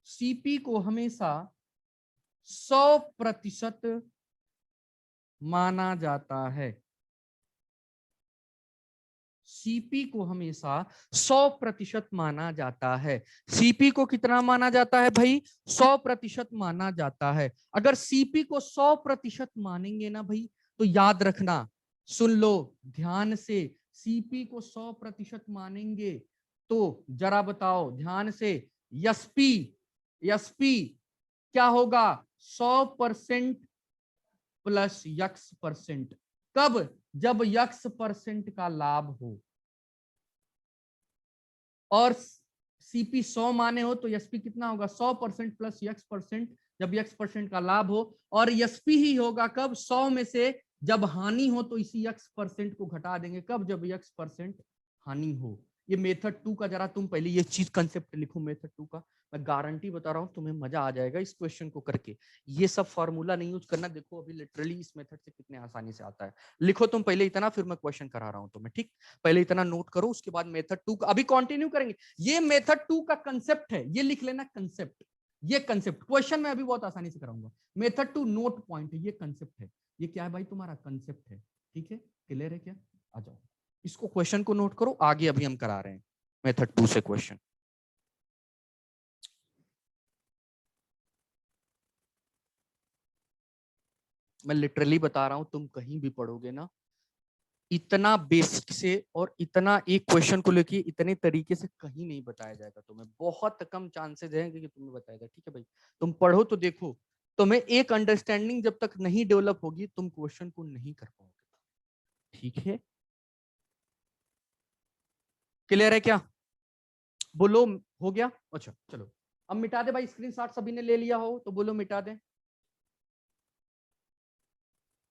सीपी को हमेशा 100% माना जाता है, सीपी को हमेशा 100% माना जाता है। सीपी को कितना माना जाता है भाई, 100% माना जाता है। अगर सीपी को 100% मानेंगे ना भाई, तो याद रखना, सुन लो ध्यान से, सीपी को 100% मानेंगे तो जरा बताओ ध्यान से, एसपी, एसपी क्या होगा, 100% प्लस x%। कब, जब x% का लाभ हो, और सीपी 100 माने हो तो एसपी कितना होगा, 100% प्लस x%, जब x% का लाभ हो, और एसपी ही होगा कब, 100 में से जब हानि हो तो इसी x% को घटा देंगे, कब, जब x% हानि हो। ये मेथड 2 का जरा तुम पहले ये चीज कंसेप्ट लिखो, मेथड 2 का मैं गारंटी बता रहा हूं तुम्हें मजा आ जाएगा इस क्वेश्चन को करके। ये सब फॉर्मूला नहीं यूज करना, देखो अभी लिटरली इस मेथड से कितने आसानी से आता है। लिखो तुम पहले इतना, फिर मैं क्वेश्चन करा रहा हूं तुम्हें, ठीक, पहले इतना नोट करो, उसके बाद मेथड 2 का अभी कंटिन्यू करेंगे। ये मेथड 2 का कंसेप्ट है, ये लिख लेना कंसेप्ट, ये कंसेप्ट क्वेश्चन में अभी बहुत आसानी से कराऊंगा। मेथड 2 नोट पॉइंट, ये कंसेप्ट है, ये क्या है भाई, तुम्हारा कंसेप्ट है, ठीक है, क्लियर है क्या, आ जाओ इसको क्वेश्चन को नोट करो, आगे अभी हम करा रहे हैं मेथड 2 से क्वेश्चन। मैं लिटरली बता रहा हूं, तुम कहीं भी पढ़ोगे ना, इतना बेसिक से और इतना एक क्वेश्चन को लेके इतने तरीके से कहीं नहीं बताया जाएगा तुम्हें, बहुत कम चांसेस हैं कि तुम्हें बताएगा, ठीक है भाई, तुम पढ़ो तो देखो, तुम्हें एक अंडरस्टैंडिंग जब तक नहीं डेवलप होगी तुम क्वेश्चन को नहीं कर पाओगे, ठीक है, क्लियर है क्या, बोलो हो गया, अच्छा चलो अब मिटा दे भाई, स्क्रीनशॉट सभी ने ले लिया हो तो बोलो मिटा दे,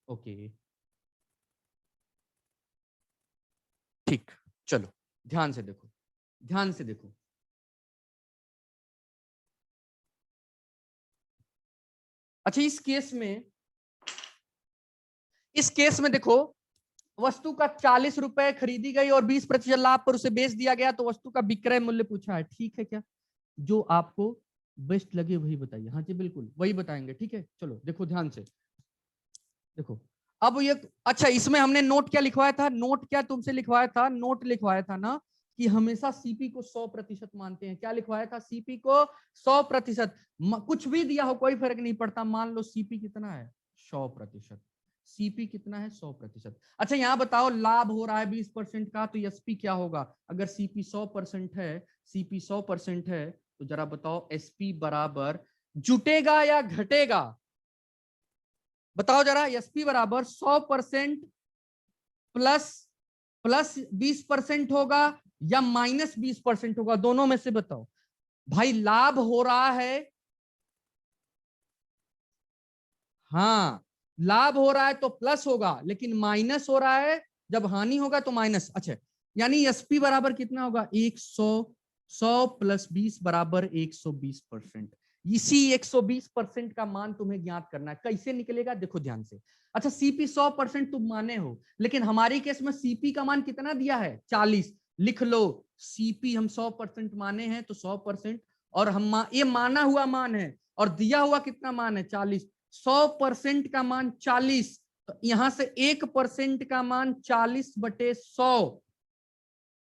ओके ठीक, चलो ध्यान से देखो, ध्यान से देखो, अच्छा इस केस में देखो, वस्तु का 40 रुपए खरीदी गई और 20% लाभ पर उसे बेच दिया गया, तो वस्तु का विक्रय मूल्य पूछा है, ठीक है क्या, जो आपको बेस्ट लगे वही बताइए, हाँ जी बिल्कुल वही बताएंगे, ठीक है, चलो देखो ध्यान से देखो, अब ये अच्छा, इसमें हमने नोट क्या लिखवाया था, नोट क्या तुमसे लिखवाया था, नोट लिखवाया था ना कि हमेशा सीपी को 100% मानते हैं, क्या लिखवाया था, सीपी को 100%, कुछ भी दिया हो कोई फर्क नहीं पड़ता, मान लो सीपी कितना है 100%, सीपी कितना है 100%। अच्छा यहाँ बताओ लाभ हो रहा है 20% का, तो एसपी क्या होगा, अगर सीपी 100% है, सीपी 100% है, तो जरा बताओ एसपी बराबर जुटेगा या घटेगा, बताओ जरा, एसपी बराबर 100% प्लस प्लस 20% होगा या -20% होगा, दोनों में से बताओ भाई, लाभ हो रहा है, हाँ लाभ हो रहा है तो प्लस होगा, लेकिन माइनस हो रहा है जब हानि होगा तो माइनस, अच्छा यानी एसपी बराबर कितना होगा 100 प्लस 20 बराबर 120%, इसी 120% का मान तुम्हें ज्ञात करना है, कैसे निकलेगा देखो ध्यान से। अच्छा सीपी 100% तुम माने हो, लेकिन हमारी केस में सीपी का मान कितना दिया है 40, लिख लो सीपी हम 100% माने हैं तो 100%, और हम ये माना हुआ मान है और दिया हुआ कितना मान है 40, 100% का मान 40, तो यहां से 1% का मान 40/100,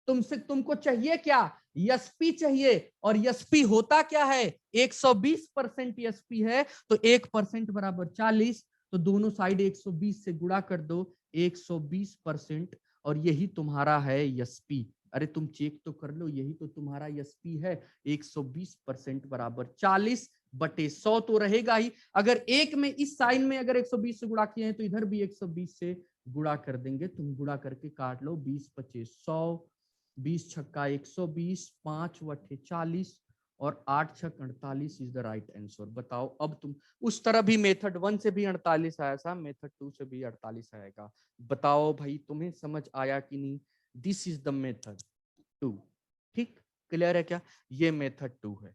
तुमसे तुमको चाहिए क्या, एसपी चाहिए, और एसपी होता क्या है 120% एसपी है, तो 1% बराबर 40, तो दोनों साइड 120 से गुणा कर दो 120%, और यही तुम्हारा है एसपी, अरे तुम चेक तो कर लो, यही तो तुम्हारा एसपी है। 120% बराबर 40/100 तो रहेगा ही। अगर एक में इस साइन में अगर 120 से गुणा किए हैं तो इधर भी 120 से गुणा कर देंगे। तुम गुणा करके काट लो, 20×5=100, 20×6 120, 5/40 और 8×6 = 48 इज द राइट आंसर। बताओ अब तुम उस तरह भी मेथड 1 से भी 48 आया था, मेथड 2 से भी 48 आएगा। बताओ भाई तुम्हें समझ आया कि नहीं? This is the method 2। ठीक, क्लियर है क्या? ये मेथड 2 है।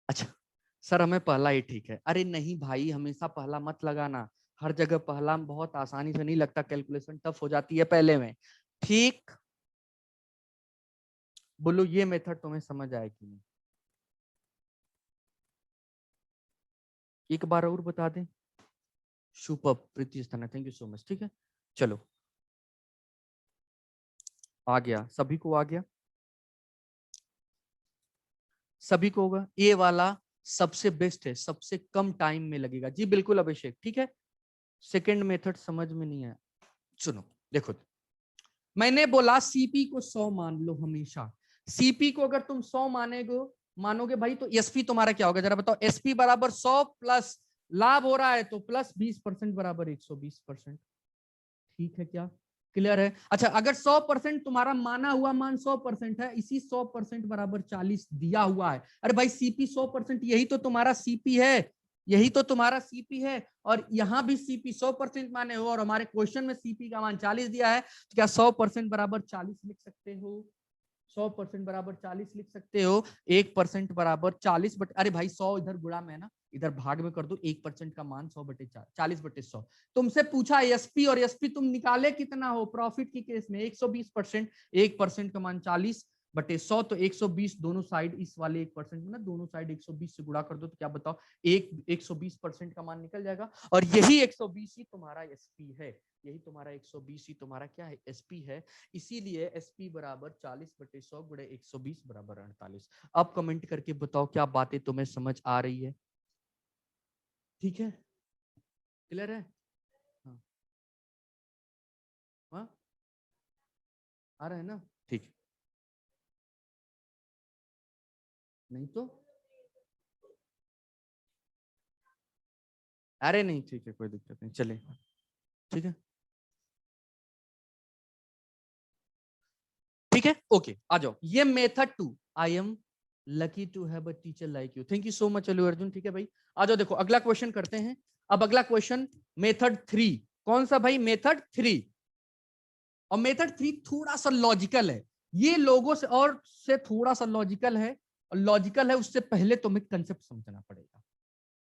अच्छा सर हमें पहला ही ठीक है। अरे नहीं भाई, हमेशा पहला मत लगाना। हर जगह पहला बहुत आसानी से नहीं लगता, कैलकुलेशन टफ हो जाती है पहले में। ठीक, बोलो ये मेथड तुम्हें समझ आए कि नहीं? एक बार और बता दें। सुपर प्रीति स्थाना, थैंक यू सो मच। ठीक है चलो, आ गया, सभी को आ गया, सभी को होगा। ये वाला सबसे बेस्ट है, सबसे कम टाइम में लगेगा। जी बिल्कुल अभिषेक, ठीक है। सेकंड मेथड समझ में नहीं आया, सुनो देखो, मैंने बोला सीपी को 100 मान लो हमेशा। सीपी को अगर तुम 100 मानोगे भाई, तो एसपी तुम्हारा क्या होगा जरा बताओ? एसपी बराबर 100 प्लस लाभ हो रहा है तो प्लस 20% बराबर 120%। ठीक है क्या? क्लियर है? अच्छा अगर 100% तुम्हारा माना हुआ मान 100% है, इसी 100% बराबर 40 दिया हुआ है। अरे भाई सीपी 100%, यही तो तुम्हारा सीपी है, यही तो तुम्हारा सीपी है। और यहां भी सीपी 100% माने हो, और हमारे क्वेश्चन में सीपी का मान 40 दिया है, तो क्या 100% बराबर 40 लिख सकते हो? 100% बराबर 40 लिख सकते हो। 1% बराबर 40 बट, अरे भाई 100 इधर गुणा में है ना, इधर भाग में कर दो। 1% का मान 100/4, 40/100। तुमसे पूछा एसपी, और एसपी तुम निकाले कितना हो प्रॉफिट की केस में? 120%। 1% का मान 40/100, तो 120 दोनों साइड, इस वाले 1% में ना दोनों साइड 120 से गुणा कर दो, तो क्या बताओ? 120% का मान निकल जाएगा। और यही 120 ही तुम्हारा एसपी है, यही तुम्हारा 120 ही तुम्हारा क्या है? एसपी है। इसीलिए एसपी बराबर 40/100 गुणे 120 बराबर 48। अब कमेंट करके बताओ क्या बातें तुम्हें समझ आ रही है? ठीक है, क्लियर है? हाँ हाँ, आ रहा है ना? ठीक, नहीं तो अरे नहीं, ठीक है कोई दिक्कत नहीं, चले, ठीक है, ठीक है, ओके आ जाओ। ये method 2, I am lucky to have a teacher like you, thank you so much Allu Arjun. ठीक है भाई, आ जाओ, देखो अगला क्वेश्चन करते हैं। अब अगला क्वेश्चन मेथड 3। कौन सा भाई? मेथड 3। और मेथड 3 थोड़ा सा लॉजिकल है, ये लोगों से और से थोड़ा सा लॉजिकल है। और लॉजिकल है उससे पहले तुम्हें कंसेप्ट समझना पड़ेगा।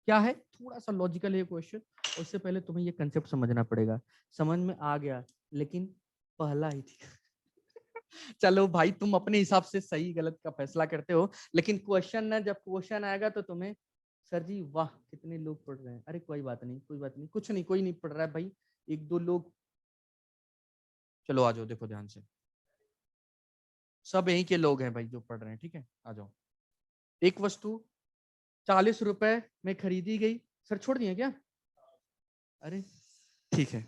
क्या है? थोड़ा सा लॉजिकल है क्वेश्चन, उससे पहले तुम्हें ये कंसेप्ट समझना पड़ेगा। समझ में आ गया, लेकिन पहला ही थी। चलो भाई, तुम अपने हिसाब से सही गलत का फैसला करते हो, लेकिन क्वेश्चन ना, जब क्वेश्चन आएगा तो तुम्हें, सर जी वाह कितने लोग पढ़ रहे हैं। अरे कोई बात नहीं, कोई बात नहीं, कुछ नहीं, कोई नहीं पढ़ रहा है भाई, एक दो लोग। चलो आ जाओ, देखो ध्यान से, सब यहीं के लोग हैं भाई जो पढ़ रहे हैं। ठीक है, आ जाओ। एक वस्तु 40 रुपए में खरीदी गई। सर छोड़ दिए क्या? अरे ठीक है,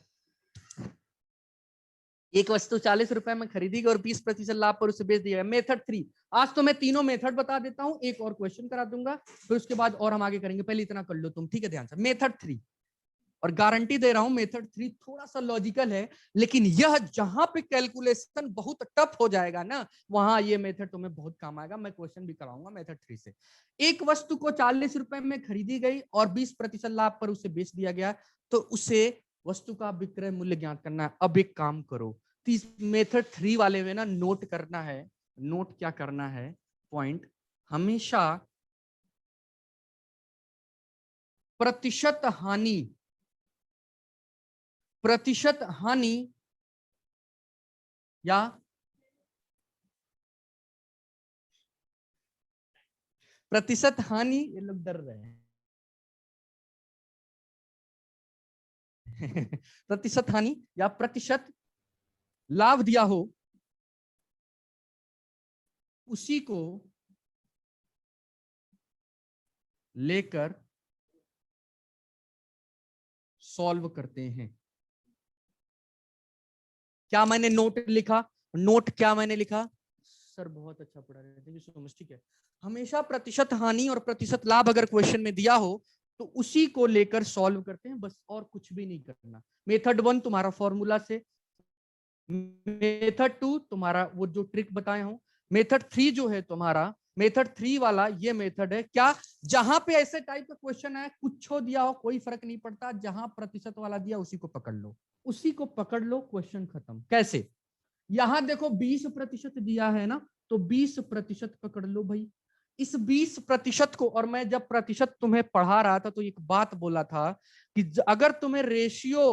एक वस्तु 40 रुपए में खरीदी गई और 20% लाभ पर उसे बेच दिया। मेथड 3। आज तो मैं तीनों मेथड बता देता हूं, एक और क्वेश्चन करा दूंगा, फिर उसके बाद और हम आगे करेंगे। पहले इतना कर लो तुम, ठीक है, ध्यान से। मेथड 3, और गारंटी दे रहा हूं मेथड 3 थोड़ा सा लॉजिकल है, लेकिन यह जहां पे कैलकुलेशन बहुत टफ हो जाएगा ना, वहां ये मेथड तुम्हें बहुत काम आएगा। मैं क्वेश्चन भी कराऊंगा मेथड 3 से। एक वस्तु को 40 रुपए में खरीदी गई और 20% लाभ पर उसे बेच दिया गया, तो उसे वस्तु का विक्रय मूल्य ज्ञात करना है। अब एक काम करो, मेथड 3 वाले में ना नोट करना है। नोट क्या करना है? पॉइंट, हमेशा प्रतिशत हानि, प्रतिशत हानि या प्रतिशत हानि, ये लोग डर रहे हैं। प्रतिशत हानि या प्रतिशत लाभ दिया हो, उसी को लेकर सॉल्व करते हैं। क्या मैंने नोट लिखा, नोट क्या मैंने लिखा, सर बहुत अच्छा पढ़ा रहे, थैंक यू सो मच। ठीक है, हमेशा प्रतिशत हानि और प्रतिशत लाभ अगर क्वेश्चन में दिया हो तो उसी को लेकर सॉल्व करते हैं, बस और कुछ भी नहीं करना। मेथड 1 तुम्हारा फॉर्मूला से, मेथड 2 तुम्हारा वो जो ट्रिक बताया हूं, मेथड 3 जो है तुम्हारा, मेथड 3 वाला ये मेथड है क्या, जहां पे ऐसे टाइप का क्वेश्चन है, कुछ हो दिया हो कोई फर्क नहीं पड़ता, जहां प्रतिशत वाला दिया उसी को पकड़ लो, उसी को पकड़ लो, क्वेश्चन खत्म। कैसे, यहां देखो 20% दिया है ना, तो 20% पकड़ लो भाई। इस 20% को, और मैं जब प्रतिशत तुम्हें पढ़ा रहा था तो एक बात बोला था कि अगर तुम्हें रेशियो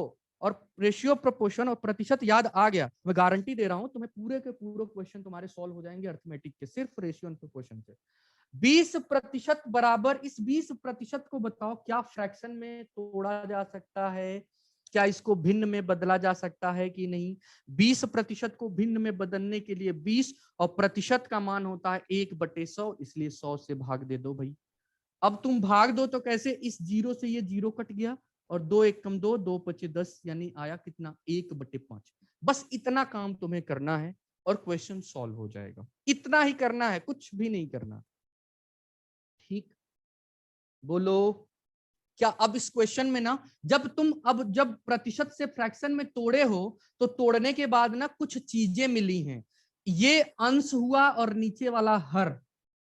और रेशियो प्रोपोर्शन और प्रतिशत याद आ गया, मैं गारंटी दे रहा हूं तुम्हें पूरे के पूरे क्वेश्चन तुम्हारे सॉल्व हो जाएंगे अर्थमेटिक के, सिर्फ रेशियो और प्रोपोर्शन से। 20% बराबर, इस 20% को बताओ क्या फ्रैक्शन में तोड़ा जा सकता है, क्या इसको भिन्न में बदला जा सकता है कि नहीं। 20% को भिन्न में बदलने के लिए 20 और प्रतिशत का मान होता है 1/100, इसलिए 100 से भाग दे दो भाई। अब तुम भाग दो तो कैसे, इस 0 से ये 0 कट गया और 2 1 कम 2, 2 5 10, यानी आया कितना, 1/5। बस इतना काम तुम्हें करना है और क्वेश्चन सॉल्व हो जाएगा, इतना ही करना है, कुछ भी नहीं करना। ठीक, बोलो क्या। अब इस क्वेश्चन में ना, जब प्रतिशत से फ्रैक्शन में तोड़े हो तो तोड़ने के बाद ना कुछ चीजें मिली हैं, ये अंश हुआ और नीचे वाला हर,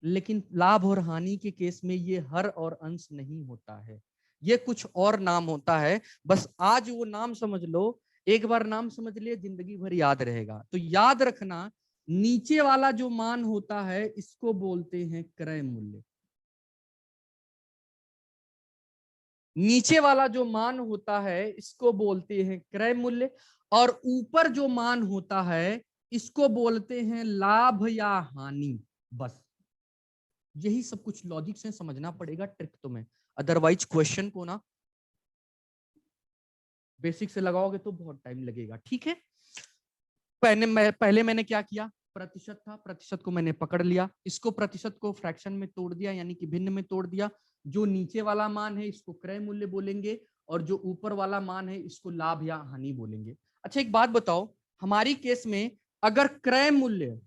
लेकिन लाभ और हानि के केस में ये हर और अंश नहीं होता है, ये कुछ और नाम होता है। बस आज वो नाम समझ लो, एक बार नाम समझ लिए जिंदगी भर याद रहेगा। तो याद रखना, नीचे वाला जो मान होता है इसको बोलते हैं क्रय मूल्य, नीचे वाला जो मान होता है इसको बोलते हैं क्रय मूल्य, और ऊपर जो मान होता है इसको बोलते हैं लाभ या हानि। बस यही सब कुछ लॉजिक से समझना पड़ेगा, ट्रिक तुम्हें, अदरवाइज क्वेश्चन को ना बेसिक से लगाओगे तो बहुत टाइम लगेगा। ठीक है, पहले मैंने क्या किया, प्रतिशत था, प्रतिशत को मैंने पकड़ लिया, इसको प्रतिशत को फ्रैक्शन में तोड़ दिया, यानी कि भिन्न में तोड़ दिया। जो नीचे वाला मान है इसको क्रय मूल्य बोलेंगे, और जो ऊपर वाला मान है इसको लाभ या हानि बोलेंगे। अच्छा एक बात बताओ, हमारी केस में अगर क्रय मूल्य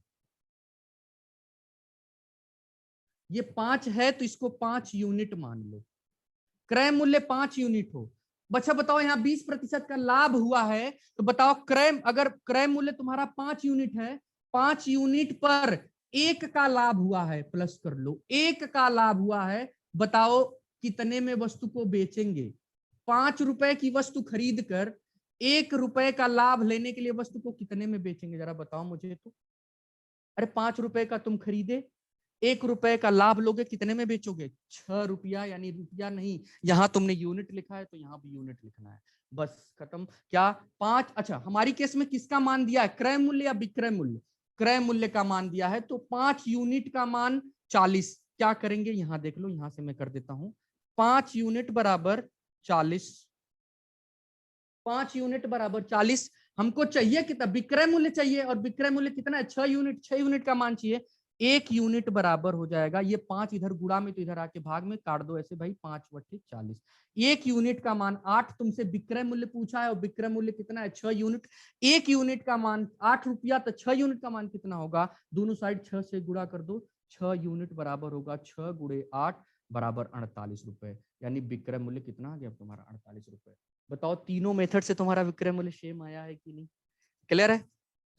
ये 5 है तो इसको 5 यूनिट मान लो, क्रय मूल्य 5 यूनिट हो। बच्चा बताओ, यहाँ 20% का लाभ हुआ है, तो बताओ अगर क्रय मूल्य तुम्हारा 5 यूनिट है, 5 यूनिट पर 1 का लाभ हुआ है, प्लस कर लो, 1 का लाभ हुआ है, बताओ कितने में वस्तु को बेचेंगे। 5 रुपए की वस्तु खरीद कर 1 रुपए का लाभ लेने के लिए वस्तु को कितने में बेचेंगे, जरा बताओ मुझे तो। अरे 5 रुपए का तुम खरीदे, 1 रुपए का लाभ लोगे, कितने में बेचोगे, 6 रुपया, यानी रुपया नहीं, यहां तुमने यूनिट लिखा है तो यहां भी यूनिट लिखना है, बस खत्म। क्या 5, अच्छा हमारी केस में किसका मान दिया है, क्रय मूल्य या विक्रय मूल्य, क्रय मूल्य का मान दिया है, तो 5 यूनिट का मान 40। क्या करेंगे, यहां देख लो, यहां से मैं कर देता हूं, 5 यूनिट बराबर 40, 5 यूनिट बराबर 40। हमको चाहिए कितना, विक्रय मूल्य चाहिए, और विक्रय मूल्य कितना है, 6 यूनिट, 6 यूनिट का मान चाहिए। 1 यूनिट बराबर हो जाएगा, ये 5 इधर गुणा में तो इधर आके भाग में काट दो ऐसे भाई, 5/40। 1 यूनिट का मान 8, तुमसे विक्रय मूल्य पूछा है और विक्रय मूल्य कितना है, 6 यूनिट। 1 यूनिट का मान 8 रुपया, तो 6 यूनिट का मान कितना होगा, दोनों साइड 6 से गुणा कर दो, 6 यूनिट बराबर होगा 6 गुणे 8 बराबर 48 रुपए, यानी विक्रय मूल्य कितना आ गया तुम्हारा, 48 रुपए। बताओ तीनों मेथड से तुम्हारा विक्रय मूल्य सेम आया है कि नहीं, क्लियर है।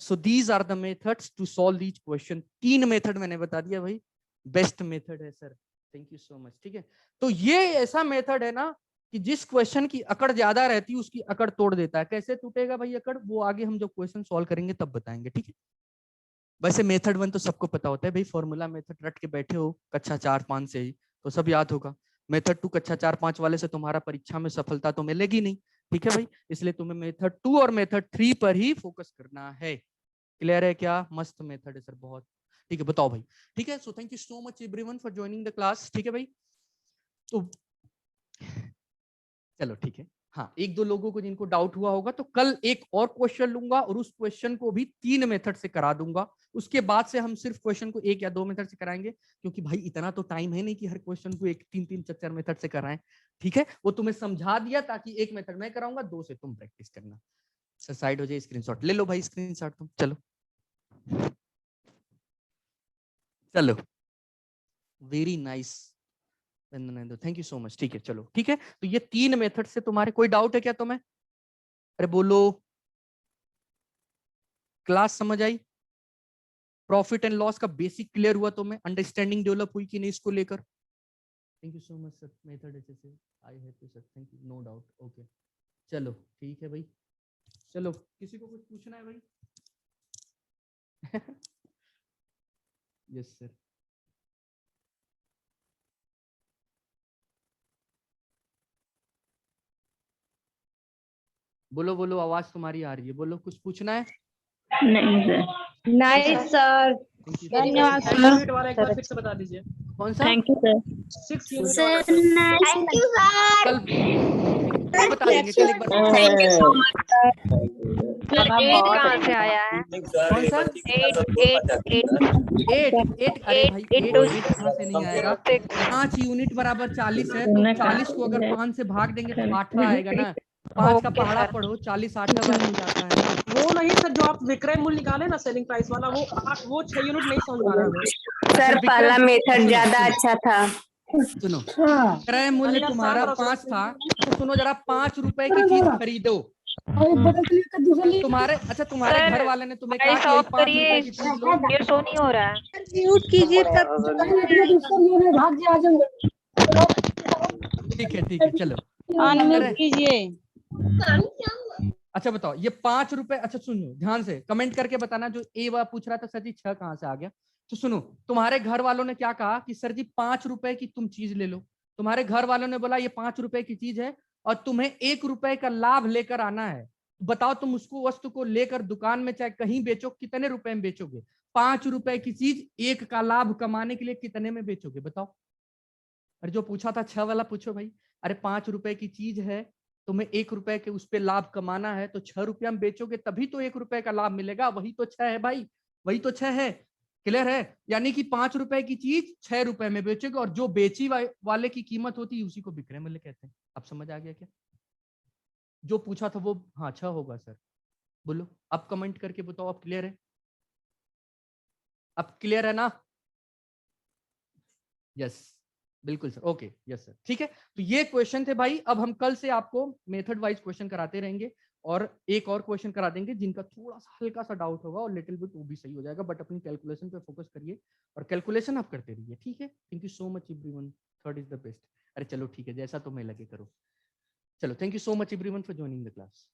So these are the methods to solve these question. 3 method मैंने बता दिया भाई, बेस्ट मेथड है sir, thank you so much. ठीक है, तो ये ऐसा मेथड है ना कि जिस क्वेश्चन की अकड़ ज्यादा रहती है उसकी अकड़ तोड़ देता है। कैसे टूटेगा भाई अकड़, वो आगे हम जब क्वेश्चन सॉल्व करेंगे तब बताएंगे। ठीक है, वैसे मेथड 1 तो सबको पता होता है भाई, फॉर्मूला मेथड रट के बैठे हो कक्षा 4-5 से ही तो सब याद होगा। मेथड 2 कक्षा 4-5 वाले से तुम्हारा परीक्षा में सफलता तो मिलेगी नहीं, ठीक है भाई, इसलिए तुम्हें मेथड 2 और मेथड 3 पर ही फोकस करना है। क्लियर है क्या, मस्त मेथड है सर बहुत। ठीक है बताओ भाई, ठीक है, so thank you so much everyone for joining the class. ठीक है भाई, तो चलो ठीक है, हाँ एक दो लोगों को जिनको डाउट हुआ होगा तो कल एक और क्वेश्चन लूंगा और उस क्वेश्चन को भी 3 मेथड से करा दूंगा। उसके बाद से हम सिर्फ क्वेश्चन को 1 या 2 मेथड से कराएंगे, क्योंकि भाई इतना तो टाइम है नहीं कि हर क्वेश्चन को 3-3-4-4 मेथड से कराएं। ठीक है, वो तुम्हें समझा दिया ताकि 1 मेथड मैं कराऊंगा, 2 से तुम प्रैक्टिस करना। सर साइड हो जाए, स्क्रीनशॉट ले लो भाई, स्क्रीनशॉट तुम। चलो चलो, very nice, thank you so much. ठीक है चलो, ठीक है। तो ये 3 मेथड से तुम्हारे कोई डाउट है क्या तुम्हें? अरे बोलो, क्लास समझ आई? प्रॉफिट एंड लॉस का बेसिक क्लियर हुआ तुम्हें? अंडरस्टैंडिंग डेवलप हुई कि नहीं इसको लेकर? Thank you so much sir, method अच्छे से आई happy sir, thank you, no doubt, okay. चलो ठीक है भाई, चलो किसी को कुछ पूछना है भाई? Yes sir. बोलो बोलो, आवाज तुम्हारी आ रही है, बोलो, कुछ पूछना है? नहीं सर। नहीं सर, धन्यवाद सर सर। यूनिट वाला एक बार फिर से बता दीजिए। कौन सा? Thank you sir. 6 यूनिट वाला सर। Thank you sir. कल कल बता देंगे, कल एक बार thank you so much sir. Sir 8 कहाँ से आया है? कौन सा? 8 अरे भाई 8 कहाँ से नहीं आएगा? 5 यूनिट बराबर 40 है, तो 40 को अगर 5 से भाग देंगे तो 8 आएगा ना। 5 का पहाड़ा पढ़ो, 40 8 बार हो जाता है। वो नहीं सर, जो आप विक्रय मूल्य निकाले ना सेलिंग प्राइस वाला, वो 6 यूनिट नहीं समझ पा रहा हमें। सर पहला मेथड ज्यादा अच्छा था। सुनो, क्रय मूल्य तुम्हारा 5 था, तो सुनो जरा, 5 रुपए की चीज खरीदो। तुम्हारे अच्छा, तुम्हारे घर वाले ने तुम्हें कहा कि यही 5 रुपए की चीज लो। ये शो नहीं हो रहा है। म्यूट कीजिए तब। ठीक है चलो। अनम्यूट कीजिए। अच्छा बताओ, ये 5 रुपए, अच्छा सुनो ध्यान से, कमेंट करके बताना जो ए वाला पूछ रहा था, सर जी 6 कहाँ से आ गया? तो सुनो, तुम्हारे घर वालों ने क्या कहा कि सर जी 5 रुपए की तुम चीज ले लो। तुम्हारे घर वालों ने बोला ये 5 रुपए की चीज है और तुम्हें 1 रुपए का लाभ लेकर आना है। बताओ, तुम उसको वस्तु को लेकर दुकान में चाहे कहीं बेचो, कितने रुपए में बेचोगे? 5 रुपए की चीज 1 का लाभ कमाने के लिए कितने में बेचोगे बताओ? अरे जो पूछा था 6 वाला पूछो भाई। अरे 5 रुपए की चीज है, तुम्हें 1 रुपए के उस पर लाभ कमाना है, तो 6 रुपया में बेचोगे तभी तो 1 रुपए का लाभ मिलेगा। वही तो 6 है भाई, वही तो 6 है। क्लियर है? यानी कि 5 रुपए की चीज 6 रुपए में बेचोगे, और जो बेची वाले की कीमत होती है उसी को विक्रय मूल्य कहते हैं। अब समझ आ गया क्या? जो पूछा था वो हाँ 6 होगा सर। बोलो, अब कमेंट करके बताओ, अब क्लियर है? अब क्लियर है ना? यस बिल्कुल सर, ओके यस सर, ठीक है। तो ये क्वेश्चन थे भाई। अब हम कल से आपको मेथड वाइज क्वेश्चन कराते रहेंगे, और एक और क्वेश्चन करा देंगे जिनका थोड़ा सा हल्का सा डाउट होगा, और लिटिल बिट वो भी सही हो जाएगा, बट अपनी कैलकुलेशन पे फोकस करिए और कैलकुलेशन आप करते रहिए, ठीक है। Thank you so much everyone, third is the best. अरे चलो ठीक है, जैसा तुम्हें लगे करो। चलो, thank you so much everyone for joining the class.